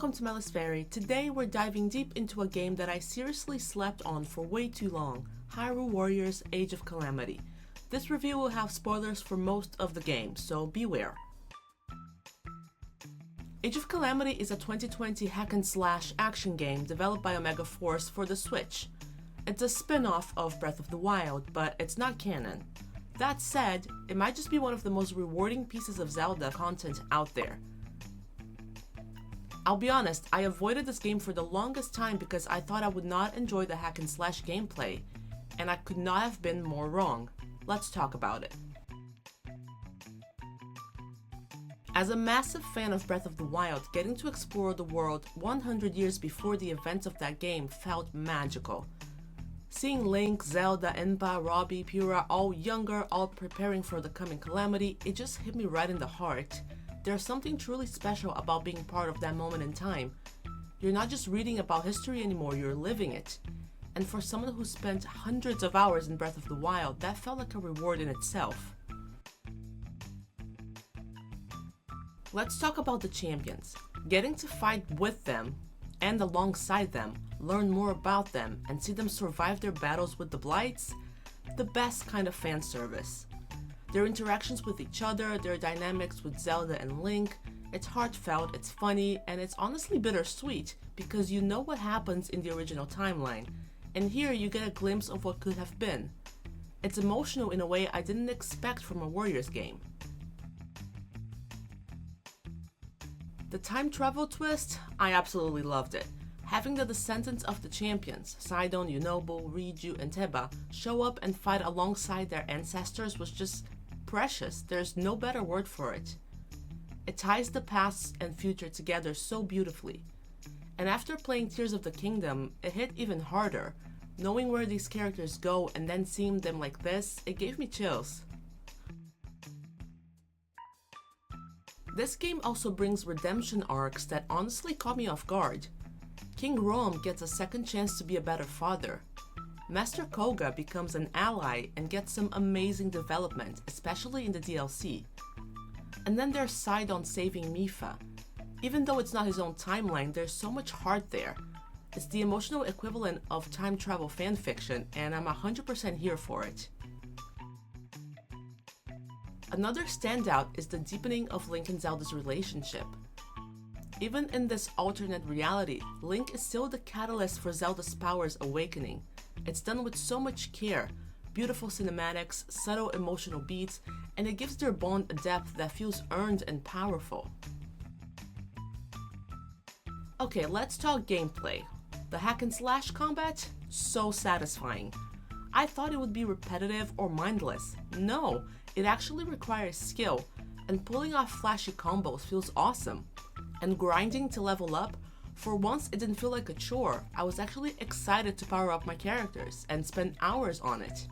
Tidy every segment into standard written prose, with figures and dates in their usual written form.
welcome to Melis Fairy. Today we're diving deep into a game that I seriously slept on for way too long, Hyrule Warriors Age of Calamity. This review will have spoilers for most of the game, so beware. Age of Calamity is a 2020 hack-and-slash action game developed by Omega Force for the Switch. It's a spin-off of Breath of the Wild, but it's not canon. That said, it might just be one of the most rewarding pieces of Zelda content out there. I'll be honest, I avoided this game for the longest time because I thought I would not enjoy the hack-and-slash gameplay, and I could not have been more wrong. Let's talk about it. As a massive fan of Breath of the Wild, getting to explore the world 100 years before the events of that game felt magical. Seeing Link, Zelda, Impa, Robbie, Pura, all younger, all preparing for the coming calamity, it just hit me right in the heart. There's something truly special about being part of that moment in time. You're not just reading about history anymore, you're living it. And for someone who spent hundreds of hours in Breath of the Wild, that felt like a reward in itself. Let's talk about the champions. Getting to fight with them and alongside them, learn more about them, and see them survive their battles with the Blights, the best kind of fan service. Their interactions with each other, their dynamics with Zelda and Link, it's heartfelt, it's funny, and it's honestly bittersweet because you know what happens in the original timeline, and here you get a glimpse of what could have been. It's emotional in a way I didn't expect from a Warriors game. The time travel twist, I absolutely loved it. Having the descendants of the champions, Sidon, Yunobo, Riju, and Teba, show up and fight alongside their ancestors was just precious. There's no better word for it. It ties the past and future together so beautifully. And after playing Tears of the Kingdom, it hit even harder. Knowing where these characters go and then seeing them like this, it gave me chills. This game also brings redemption arcs that honestly caught me off guard. King Rhoam gets a second chance to be a better father. Master Koga becomes an ally and gets some amazing development, especially in the DLC. And then there's Sidon saving Mipha. Even though it's not his own timeline, there's so much heart there. It's the emotional equivalent of time travel fanfiction, and I'm 100% here for it. Another standout is the deepening of Link and Zelda's relationship. Even in this alternate reality, Link is still the catalyst for Zelda's powers awakening. It's done with so much care, beautiful cinematics, subtle emotional beats, and it gives their bond a depth that feels earned and powerful. Okay, let's talk gameplay. The hack-and-slash combat? So satisfying. I thought it would be repetitive or mindless. No, it actually requires skill, and pulling off flashy combos feels awesome. And grinding to level up, for once it didn't feel like a chore. I was actually excited to power up my characters and spend hours on it.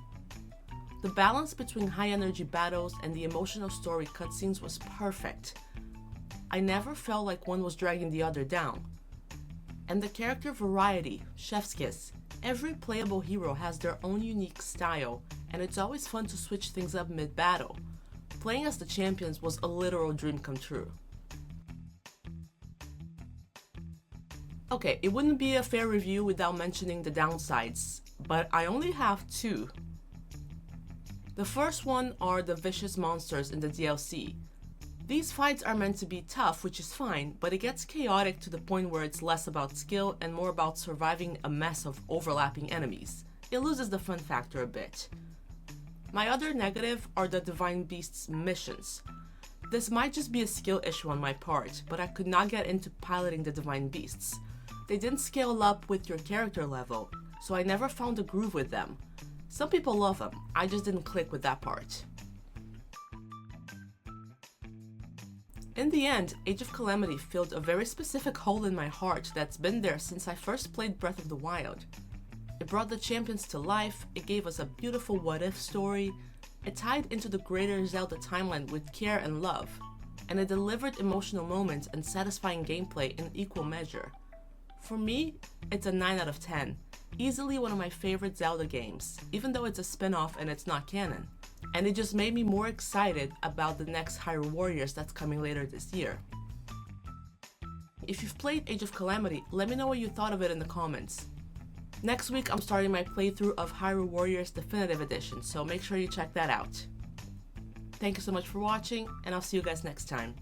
The balance between high energy battles and the emotional story cutscenes was perfect. I never felt like one was dragging the other down. And the character variety, chef's kiss. Every playable hero has their own unique style, and it's always fun to switch things up mid-battle. Playing as the champions was a literal dream come true. Okay, it wouldn't be a fair review without mentioning the downsides, but I only have two. The first one are the vicious monsters in the DLC. These fights are meant to be tough, which is fine, but it gets chaotic to the point where it's less about skill and more about surviving a mess of overlapping enemies. It loses the fun factor a bit. My other negative are the Divine Beast's missions. This might just be a skill issue on my part, but I could not get into piloting the Divine Beasts. They didn't scale up with your character level, so I never found a groove with them. Some people love them, I just didn't click with that part. In the end, Age of Calamity filled a very specific hole in my heart that's been there since I first played Breath of the Wild. It brought the champions to life, it gave us a beautiful what-if story, it tied into the greater Zelda timeline with care and love, and it delivered emotional moments and satisfying gameplay in equal measure. For me, it's a 9 out of 10. Easily one of my favorite Zelda games, even though it's a spin-off and it's not canon. And it just made me more excited about the next Hyrule Warriors that's coming later this year. If you've played Age of Calamity, let me know what you thought of it in the comments. Next week, I'm starting my playthrough of Hyrule Warriors Definitive Edition, so make sure you check that out. Thank you so much for watching, and I'll see you guys next time.